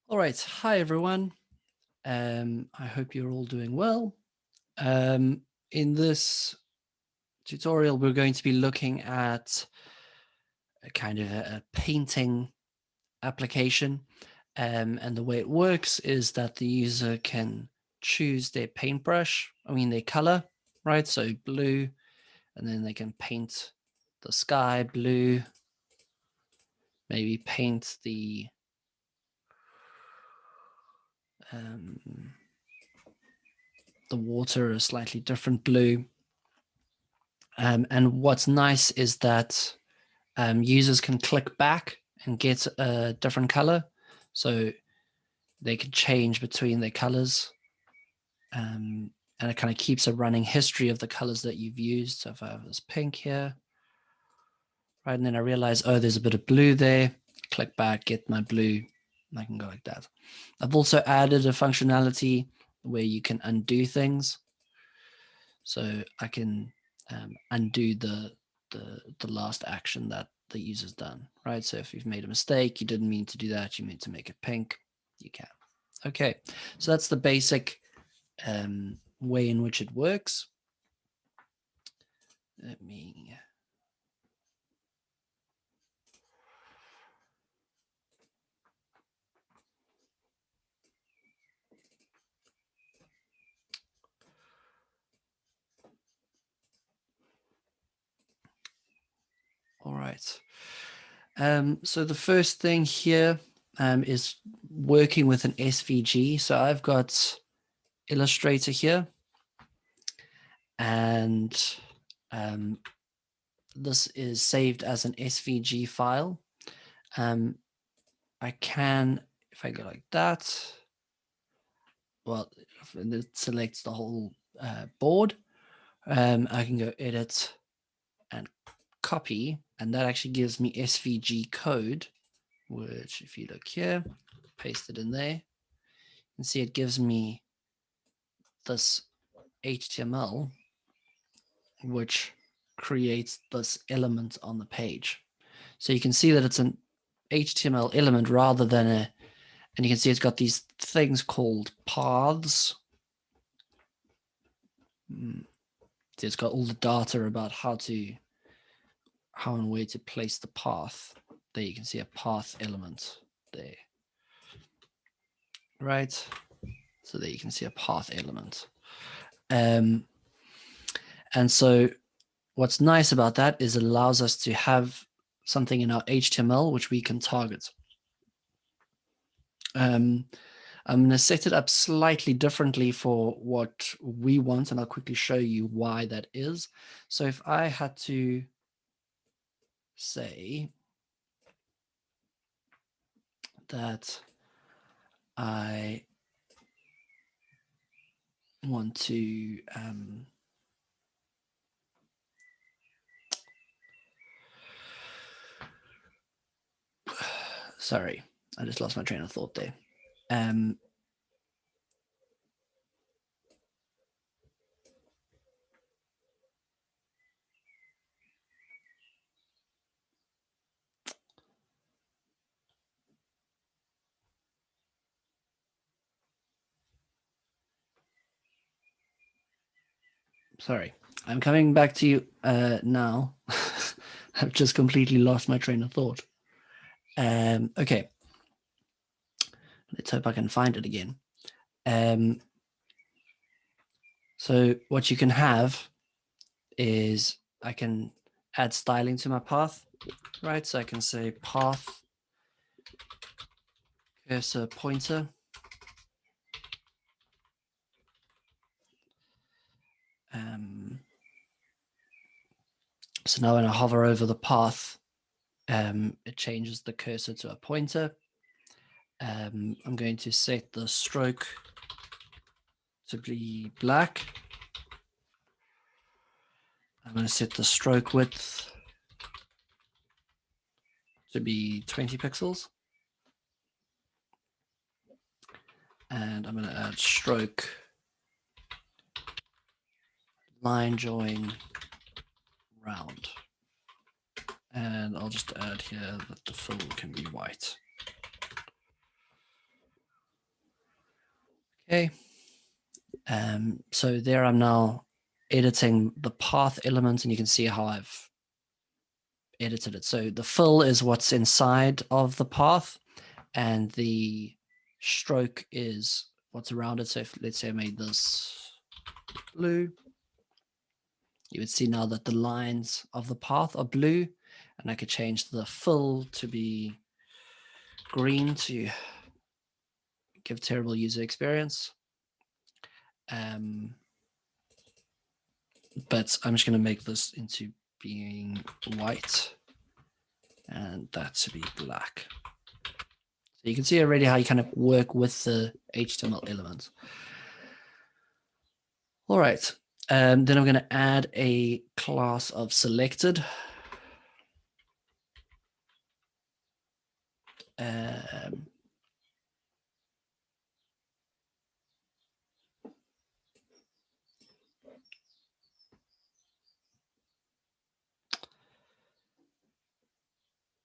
All right. Hi, everyone. I hope you're all doing well. In this tutorial, we're going to be looking at a kind of a painting application. And the way it works is that the user can choose their paintbrush, their color, right? So blue, and then they can paint the sky blue, maybe paint the water a slightly different blue. And what's nice is that users can click back and get a different color. So they can change between their colors. And it kind of keeps a running history of the colors that you've used. So if I have this pink here, right, and then I realize, oh, there's a bit of blue there, click back, get my blue, and I can go like that. I've also added a functionality where you can undo things. So I can undo the last action that the user's done, right? So if you've made a mistake, you didn't mean to do that, you meant to make it pink, you can. Okay, so that's the basic way in which it works. Let me... All right. So the first thing here is working with an SVG. So I've got Illustrator here, and this is saved as an SVG file. I can, if I go like that, well, it selects the whole board. I can go edit and copy, and that actually gives me SVG code, which if you look here, paste it in there, you can see it gives me this HTML, which creates this element on the page. So you can see that it's an HTML element rather than and you can see it's got these things called paths. So it's got all the data about how and where to place the path. There you can see a path element there. Right? So there you can see a path element. And so what's nice about that is it allows us to have something in our HTML which we can target. I'm going to set it up slightly differently for what we want, and I'll quickly show you why that is. So if I had to say that I want to sorry, I just lost my train of thought there. Sorry, I'm coming back to you now. I've just completely lost my train of thought. Okay, let's hope I can find it again. So what you can have is I can add styling to my path, right? So I can say path cursor pointer. So now when I hover over the path, it changes the cursor to a pointer. I'm going to set the stroke to be black. I'm going to set the stroke width to be 20 pixels. And I'm going to add stroke line join round. And I'll just add here that the fill can be white. Okay. So there I'm now editing the path element, and you can see how I've edited it. So the fill is what's inside of the path, and the stroke is what's around it. So if, let's say I made this blue, you would see now that the lines of the path are blue, and I could change the fill to be green to give terrible user experience. But I'm just going to make this into being white and that to be black. So you can see already how you kind of work with the HTML elements. All right. Then I'm going to add a class of selected.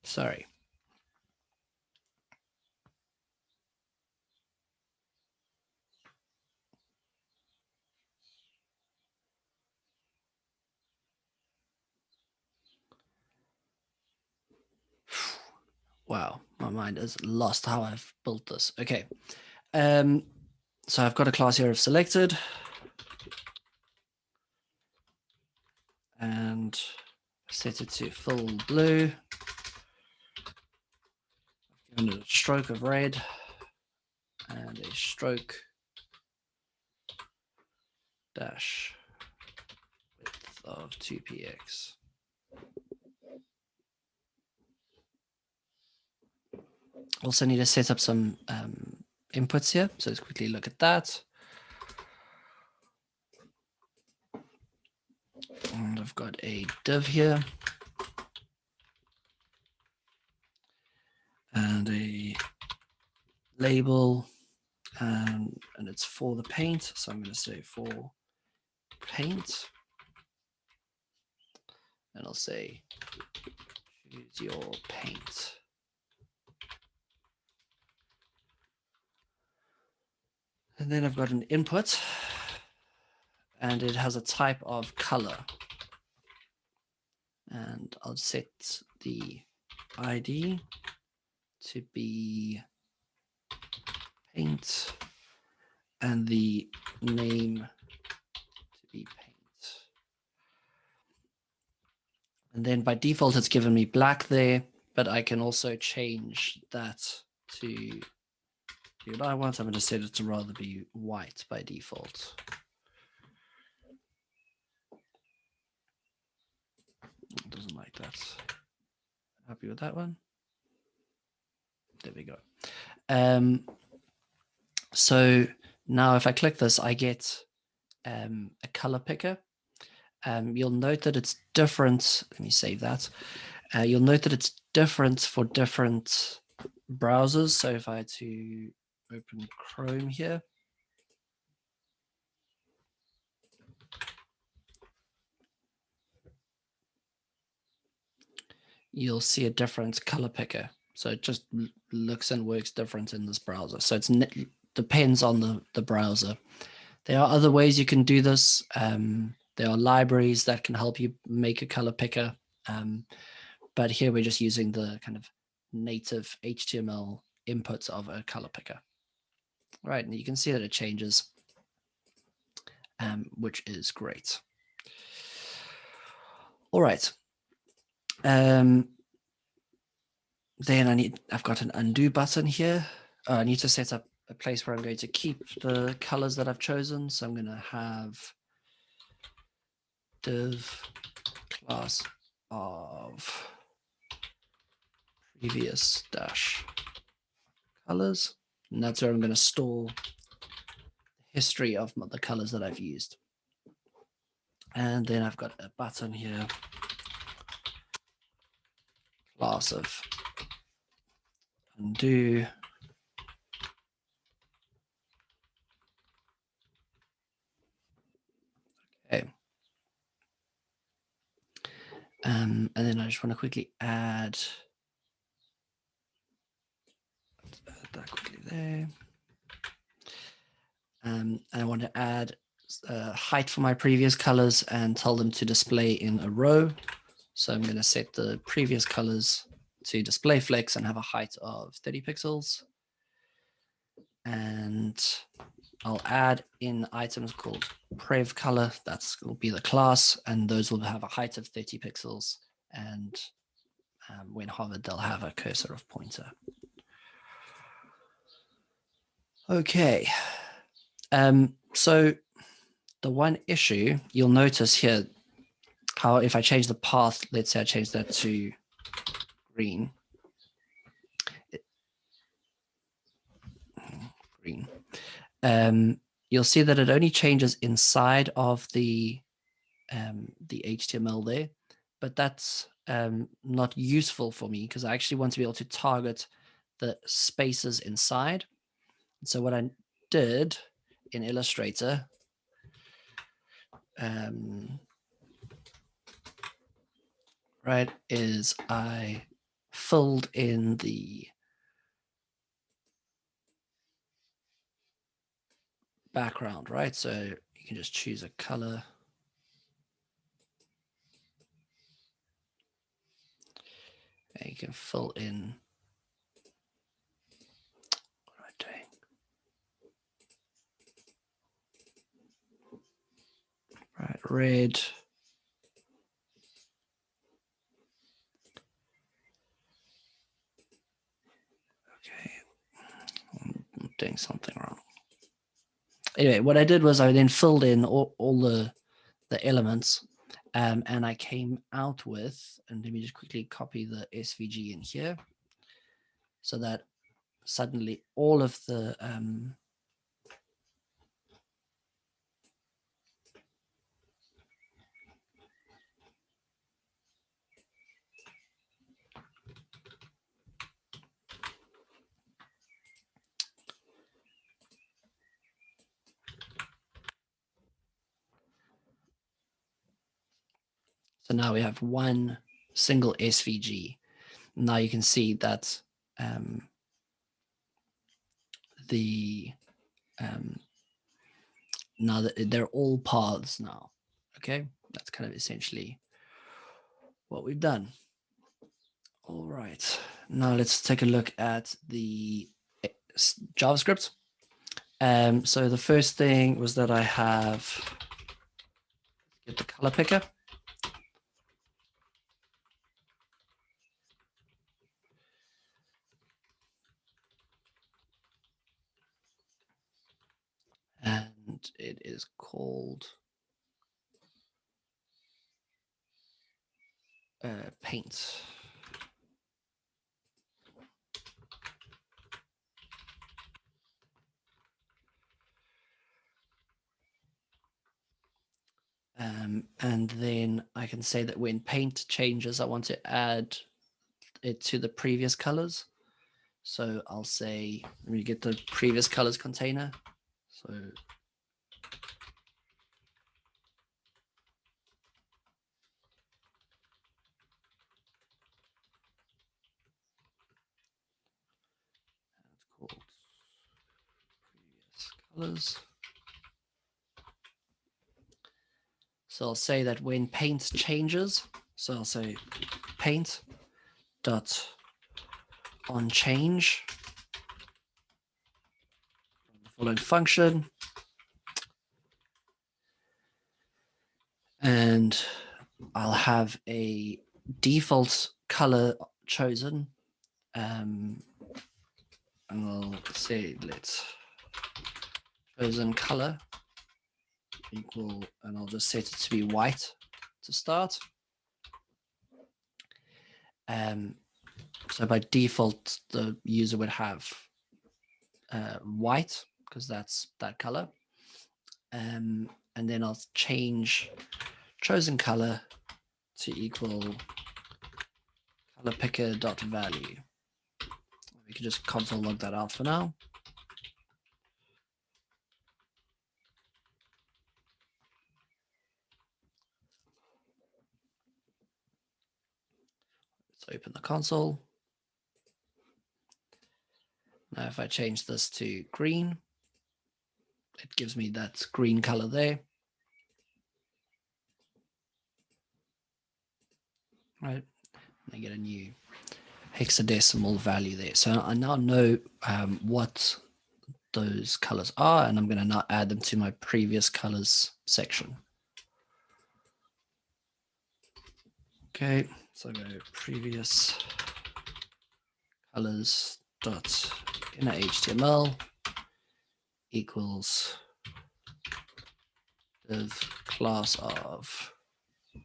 Sorry. Wow, my mind is lost how I've built this. Okay. So I've got a class here of selected. And set it to full blue. Given it a stroke of red and a stroke dash width of 2px. Also need to set up some inputs here. So let's quickly look at that. And I've got a div here. And a label. And it's for the paint. So I'm going to say for paint. And I'll say choose your paint. And then I've got an input. And it has a type of color. And I'll set the ID to be paint and the name to be paint. And then by default, it's given me black there, but I can also change that to what I want. I'm going to set it to rather be white by default. It doesn't like that. Happy with that one? There we go. So now if I click this, I get a color picker. You'll note that it's different. Let me save that. You'll note that it's different for different browsers. So if I had to open Chrome here, you'll see a different color picker. So it just looks and works different in this browser. So it depends on the browser. There are other ways you can do this. There are libraries that can help you make a color picker. But here we're just using the kind of native HTML inputs of a color picker. Right, and you can see that it changes, which is great. All right. Then I've got an undo button here. I need to set up a place where I'm going to keep the colors that I've chosen. So I'm going to have div class of previous dash colors. And that's where I'm going to store the history of the colors that I've used. And then I've got a button here, class of undo. Okay. And then I just want to quickly add that quickly there. And I want to add height for my previous colors and tell them to display in a row. So I'm going to set the previous colors to display flex and have a height of 30 pixels. And I'll add in items called prev color. That's will be the class, and those will have a height of 30 pixels. And when hovered, they'll have a cursor of pointer. Okay. So the one issue you'll notice here, how if I change the path, let's say I change that to green. You'll see that it only changes inside of the HTML there, but that's not useful for me because I actually want to be able to target the spaces inside. So what I did in Illustrator, right, is I filled in the background, right? So you can just choose a color. And you can fill in. What am I doing? Right, red. Okay, I'm doing something wrong. Anyway, what I did was I then filled in all the elements, and I came out with, and let me just quickly copy the SVG in here, so that suddenly all of the so now we have one single SVG. Now you can see that now that they're all paths now. Okay, that's kind of essentially what we've done. All right, now let's take a look at the JavaScript. So the first thing was that I have get the color picker. And it is called paint. And then I can say that when paint changes, I want to add it to the previous colors. So I'll say, let me get the previous colors container. So it's called previous colors. So I'll say that when paint changes, so I'll say paint dot on change the following function, and I'll have a default color chosen, and I'll say let's chosen color equal, and I'll just set it to be white to start. So by default, the user would have white because that's that color. And then I'll change chosen color to equal color picker dot value. We can just console log that out for now. Let's open the console. Now if I change this to green, it gives me that green color there. Right, I get a new hexadecimal value there. So I now know what those colors are, and I'm going to now add them to my previous colors section. Okay, so go previous colors dot inner HTML equals div class of,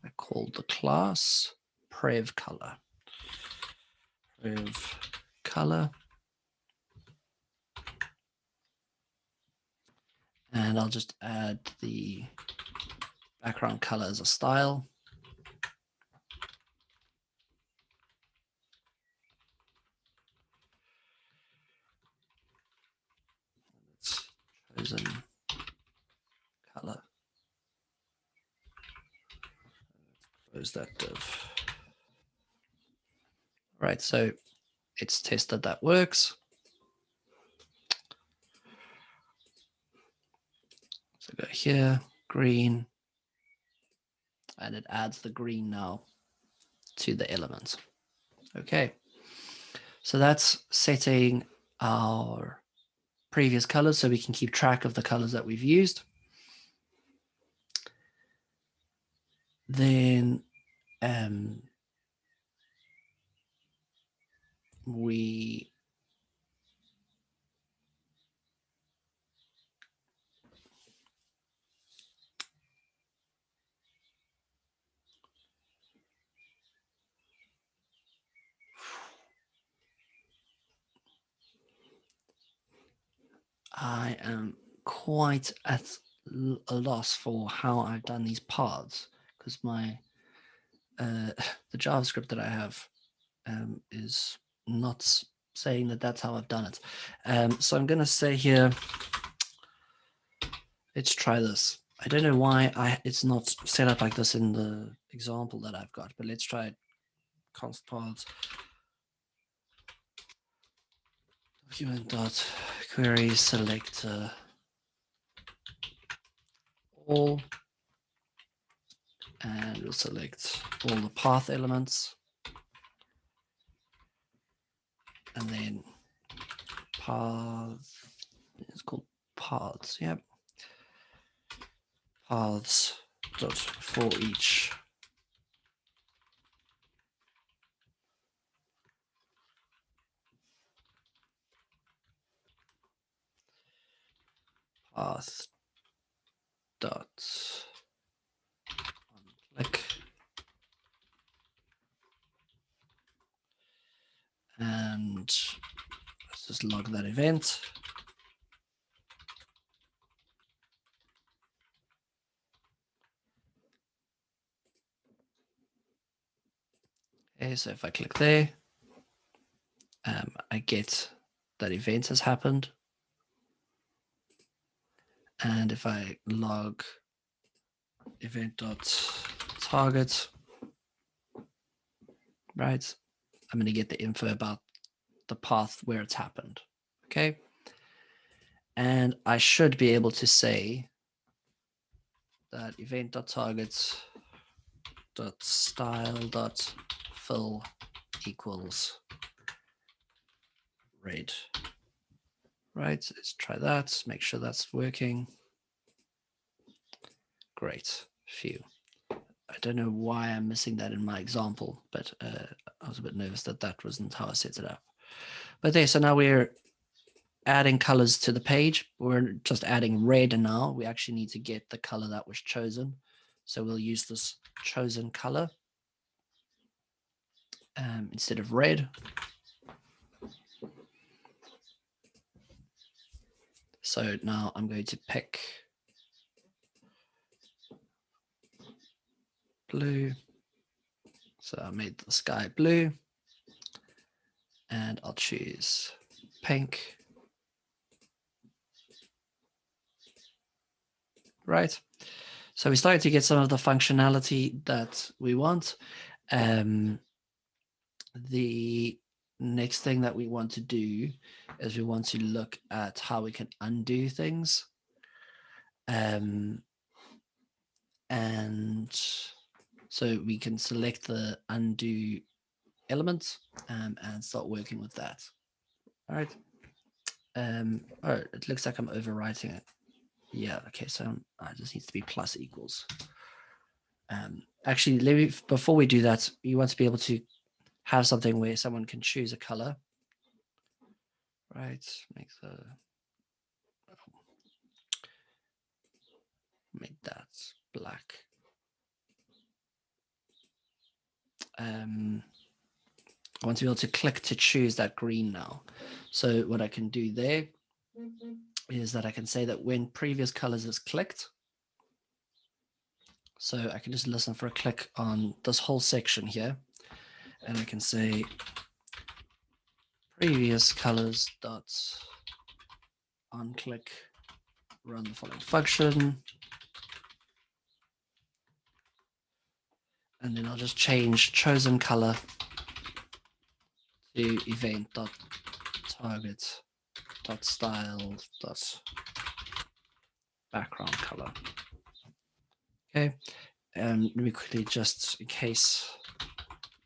I called the class prev color. Prev color. And I'll just add the background color as a style. It's chosen color. Let's close that div. All right, so it's tested that works. So go here, green, and it adds the green now to the element. Okay, so that's setting our previous colors so we can keep track of the colors that we've used. Then we I am quite at a loss for how I've done these paths, because my the JavaScript that I have is not saying that that's how I've done it. So I'm going to say here, let's try this. I don't know why it's not set up like this in the example that I've got, but let's try it. Const paths document dot query select all, and we'll select all the path elements, and then path, it's called paths, yep. Paths dot for each path dot click, and let's just log that event. Okay, so if I click there, I get that event has happened. And if I log event.target, right, I'm going to get the info about the path where it's happened. Okay. And I should be able to say that event.target.style.fill equals red. Right, let's try that, make sure that's working. Great, phew. I don't know why I'm missing that in my example, but I was a bit nervous that that wasn't how I set it up. But there, so now we're adding colors to the page. We're just adding red now. We actually need to get the color that was chosen. So we'll use this chosen color instead of red. So now I'm going to pick blue. So I made the sky blue, and I'll choose pink. Right. So we started to get some of the functionality that we want. The next thing that we want to do is we want to look at how we can undo things. And so we can select the undo element and start working with that. All right. Oh, it looks like I'm overwriting it. Yeah, okay, so it just needs to be plus equals. Actually, before we do that, you want to be able to have something where someone can choose a color. Right, make that black. I want to be able to click to choose that green now. So what I can do there is that I can say that when previous colors is clicked, so I can just listen for a click on this whole section here, and I can say previous colors dot on click run the following function, and then I'll just change chosen color to event dot target dot style dot background color. Okay, let me quickly, just in case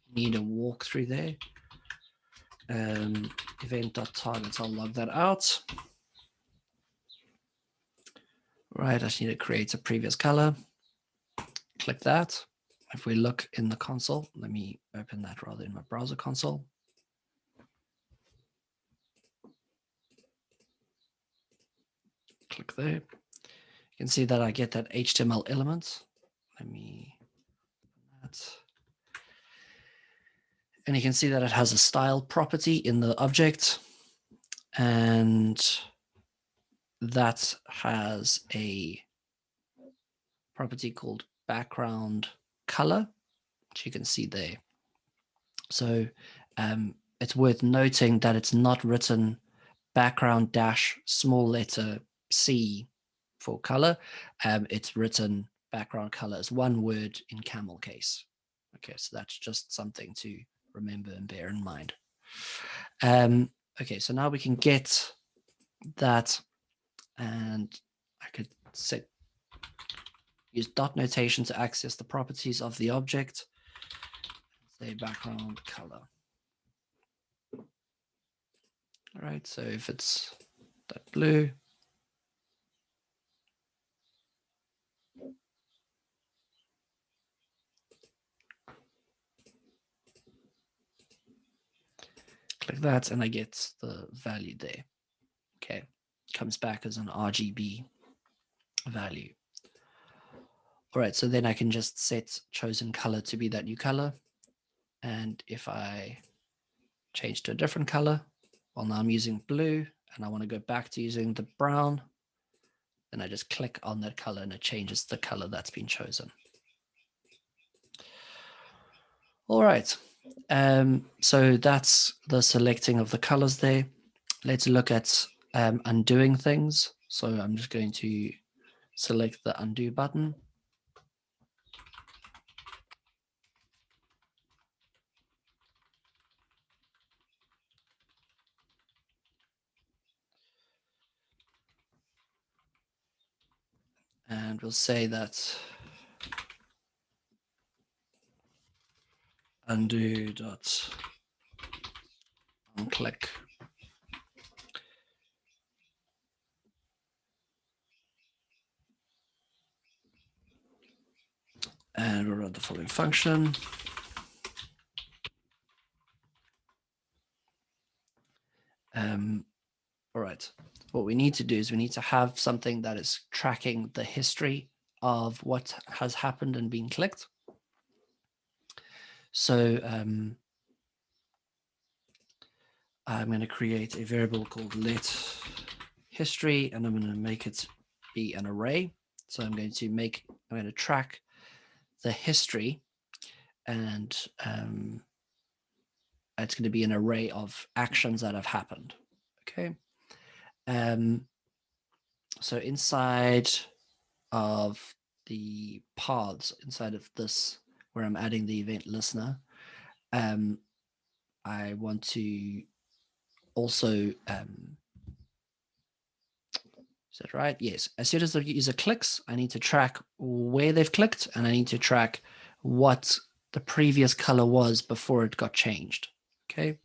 you need a walkthrough there, event dot target, I'll log that out. Right, I just need to create a previous color. Click that. If we look in the console, let me open that rather in my browser console. Click there. You can see that I get that HTML element. Let me open that. And you can see that it has a style property in the object, and that has a property called background color, which you can see there. So it's worth noting that it's not written background dash small letter C for color. It's written background color as one word in camel case. Okay, so that's just something to remember and bear in mind. Okay, so now we can get that, and I could use dot notation to access the properties of the object. Say background color. All right, so if it's that blue, click that, and I get the value there. Okay, comes back as an RGB value. All right, so then I can just set chosen color to be that new color. And if I change to a different color, well, now I'm using blue and I want to go back to using the brown, then I just click on that color and it changes the color that's been chosen. All right, so that's the selecting of the colors there. Let's look at undoing things. So I'm just going to select the undo button. And we'll say that undo dot on click and we'll run the following function. All right, what we need to do is we need to have something that is tracking the history of what has happened and been clicked. So I'm going to create a variable called let history, and I'm going to make it be an array. So I'm going to track the history, and it's going to be an array of actions that have happened. Okay. So inside of the paths, inside of this, where I'm adding the event listener, I want to also Is that right? Yes. As soon as the user clicks, I need to track where they've clicked, and I need to track what the previous color was before it got changed. Okay.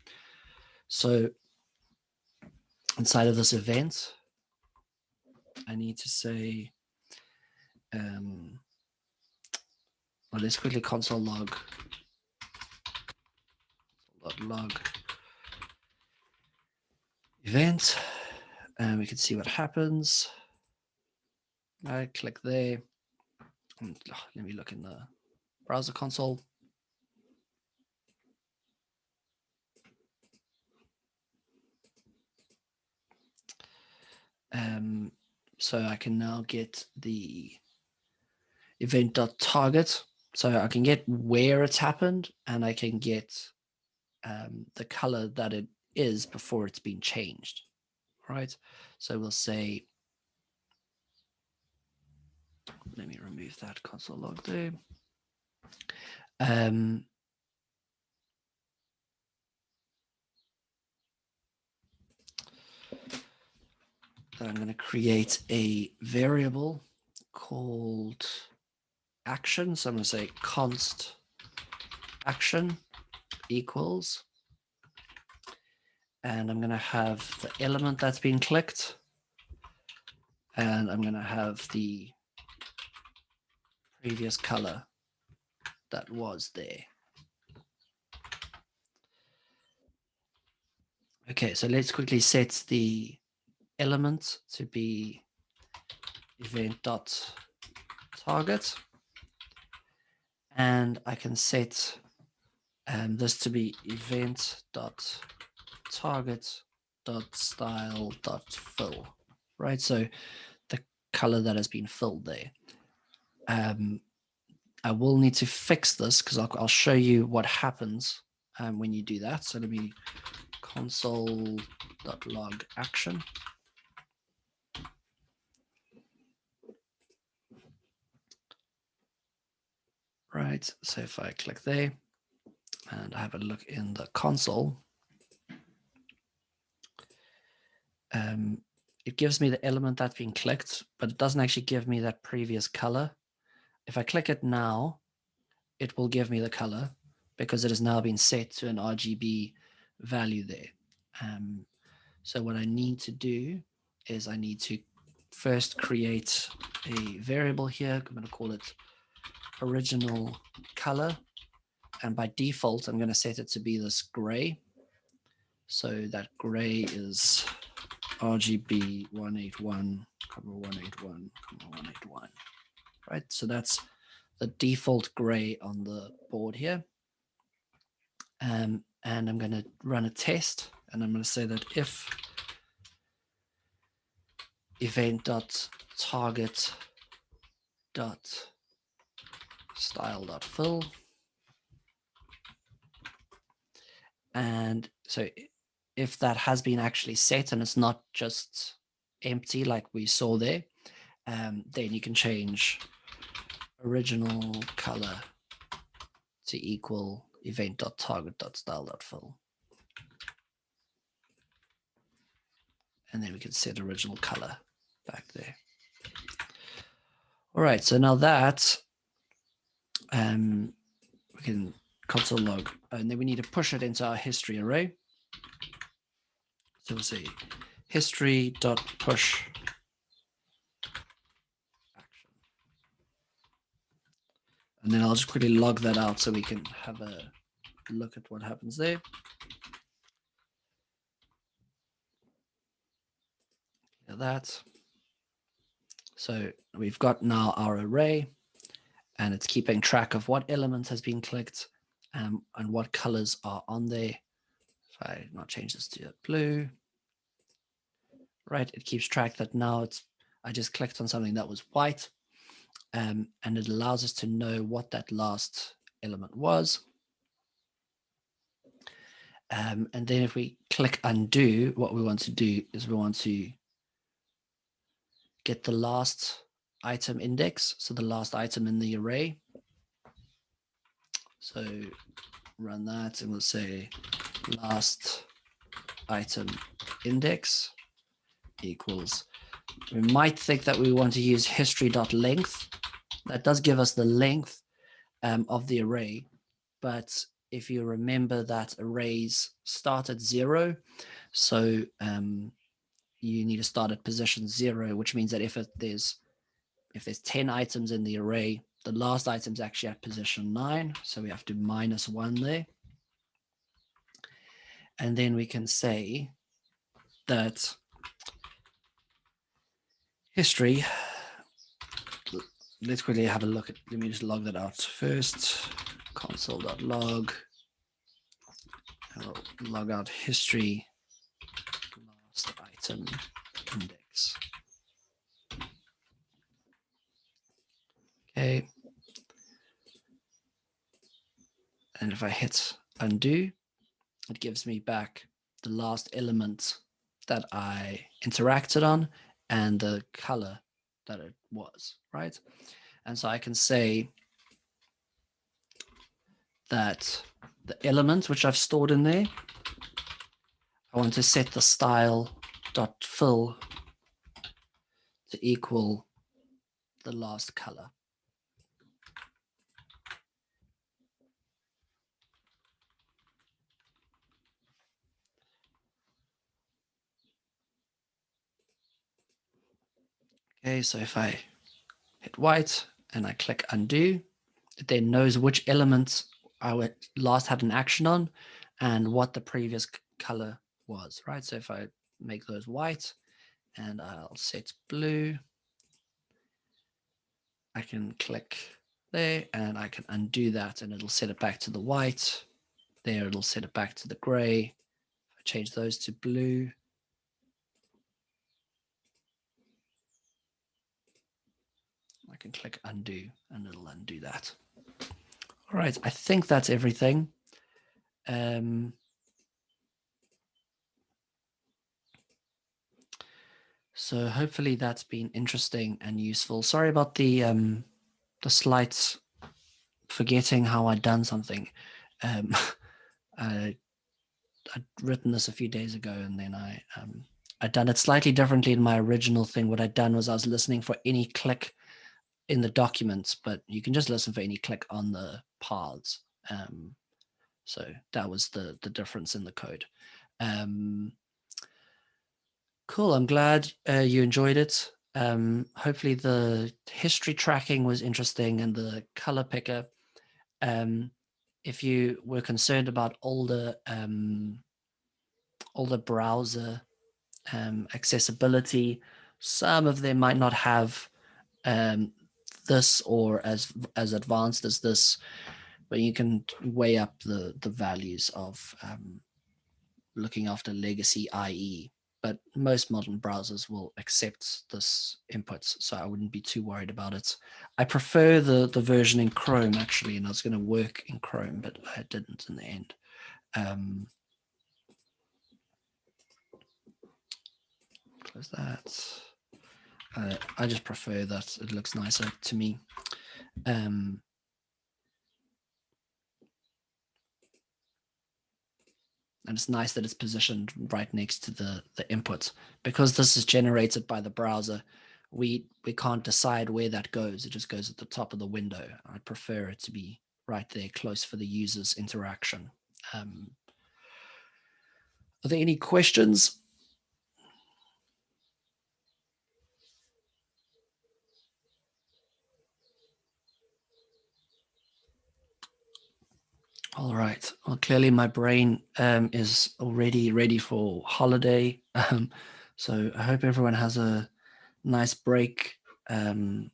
So inside of this event, I need to say, well, let's quickly console log event, and we can see what happens. I click there. And, let me look in the browser console. So I can now get the event.target. So I can get where it's happened, and I can get the color that it is before it's been changed. Right. So we'll say, let me remove that console log there. Then I'm going to create a variable called action. So I'm going to say const action equals, and I'm going to have the element that's been clicked, and I'm going to have the previous color that was there. Okay, so let's quickly set the element to be event.target, and I can set this to be event.target.style.fill, right? So the color that has been filled there. I will need to fix this because I'll show you what happens when you do that. So let me console.log action. Right, so if I click there and I have a look in the console, it gives me the element that's been clicked, but it doesn't actually give me that previous color. If I click it now, it will give me the color because it has now been set to an RGB value there. So what I need to do is I need to first create a variable here. I'm going to call it original color. And by default, I'm going to set it to be this gray. So that gray is RGB 181,181,181. Right. So that's the default gray on the board here. And I'm going to run a test, and I'm going to say that if event.target.style.fill, and so if that has been actually set and it's not just empty like we saw there, then you can change original color to equal event.target.style.fill. And then we can set original color back there. All right, so now that we can console log, and then we need to push it into our history array. So we'll say history.push action. And then I'll just quickly log that out so we can have a look at what happens there. That. So we've got now our array, and it's keeping track of what element has been clicked and what colors are on there. If I not change this to blue, right, it keeps track that now I just clicked on something that was white, and it allows us to know what that last element was. And then if we click undo, what we want to do is we want to get the last item index, so the last item in the array. So run that, and we'll say last item index, equals. We might think that we want to use history.length. That does give us the length of the array. But if you remember that arrays start at 0, so you need to start at position 0, which means that if there's 10 items in the array, the last item is actually at position 9. So we have to -1 there. And then we can say that history, let's quickly have a look at, let me just log that out first. Console.log. I'll log out history last item index. Okay. And if I hit undo, it gives me back the last element that I interacted on and the color that it was, right? And so I can say that the element which I've stored in there, I want to set the style.fill to equal the last color. Okay, so if I hit white and I click undo, it then knows which elements I last had an action on and what the previous color was, right? So if I make those white and I'll set blue, I can click there and I can undo that and it'll set it back to the white. There, it'll set it back to the gray. If I change those to blue, I can click undo and it'll undo that. All right, I think that's everything. So hopefully that's been interesting and useful. Sorry about the slight forgetting how I'd done something. I'd written this a few days ago, and then I'd done it slightly differently in my original thing. What I'd done was I was listening for any click in the documents, but you can just listen for any click on the paths. So that was the difference in the code. Cool. I'm glad you enjoyed it. Hopefully the history tracking was interesting and the color picker. If you were concerned about older browser accessibility, some of them might not have this or as advanced as this, but you can weigh up the values of looking after legacy IE. But most modern browsers will accept this inputs, so I wouldn't be too worried about it. I prefer the version in Chrome, actually, and I was going to work in Chrome, but I didn't in the end. Close that. I just prefer that. It looks nicer to me. And it's nice that it's positioned right next to the input. Because this is generated by the browser, we can't decide where that goes. It just goes at the top of the window. I prefer it to be right there, close for the user's interaction. Are there any questions? All right. Well, clearly my brain is already ready for holiday. So I hope everyone has a nice break on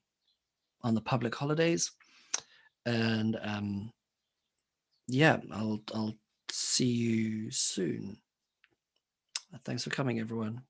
the public holidays. And yeah, I'll see you soon. Thanks for coming, everyone.